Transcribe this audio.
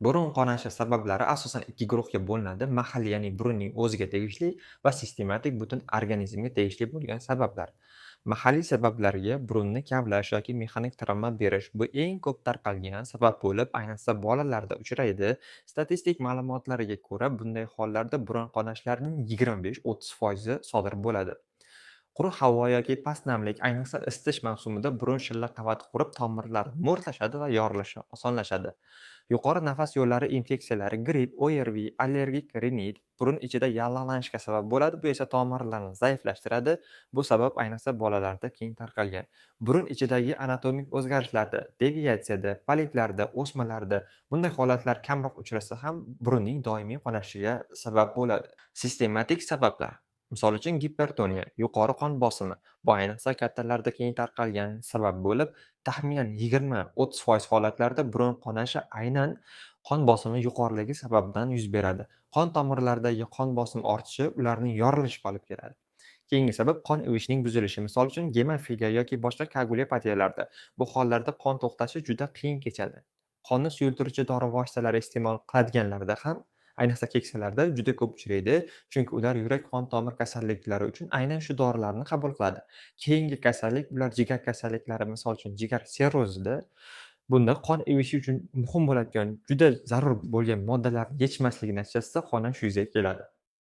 Burun qonashi sabablari asosan ikki guruhga bo'linadi: mahalliy, ya'ni burunning o'ziga tegishli va sistematik, butun organizmga tegishli bo'lgan sabablar. Mahalliy sabablarga burunni kavlash yoki mexanik travma berish bu eng ko'p tarqalgan sabab bo'lib, ayniqsa bolalarda uchraydi. Statistik ma'lumotlarga ko'ra, bunday hollarda burun qonashlarining 25-30% sodir bo'ladi. Quruq havo yoki past namlik, ayniqsa isitish mavsumida burun shilla qavati qurib, tomirlar mo'rtlashadi va yorilishi osonlashadi. Yuqori nafas yo'llari infeksiyalari, gripp, ORV, allergik rinit burun ichida yallig'lanishga sabab bo'ladi. Bu esa tomirlarni zaiflashtiradi. Bu sabab ayniqsa bolalarda keng tarqalgan. Burun ichidagi anatomik o'zgarishlarda, deviatsiyada, poliplarda, o'smalarda bunday holatlar kamroq uchrasa ham burunning doimiy qonashiga sabab bo'ladi. Sistematik sabablar: misol uchun gipertoniya, yuqori qon bosimi. Bu ayniqsa kattalarda keng tarqalgan sabab bo'lib, taxminan 20-30% holatlarda burun qonashi aynan qon bosimi yuqoriligi sababidan yuz beradi. Qon tomirlaridagi qon bosimi ortishi ularning yorilishiga olib keladi. Keyingi sabab qon ivishining buzilishi. Misol uchun gemofiliya yoki boshqa koagulopatiyalarda. Bu hollarda qon to'xtashi juda qiyin kechadi. Qonni suyultiruvchi dori vositalari iste'mol qiladiganlarda ham, ayniqsa keksalarda juda ko'p uchraydi, chunki ular yurak-qon tomir kasalliklari uchun aynan shu dorilarni qabul qiladi. Keyingi kasallik ular jigar kasalliklari, misol uchun jigar sirrozida. Bunda qon ivishi uchun muhim bo'ladigan, juda zarur bo'lgan moddalarning yetishmasligi natijasida xonash yuzaga keladi.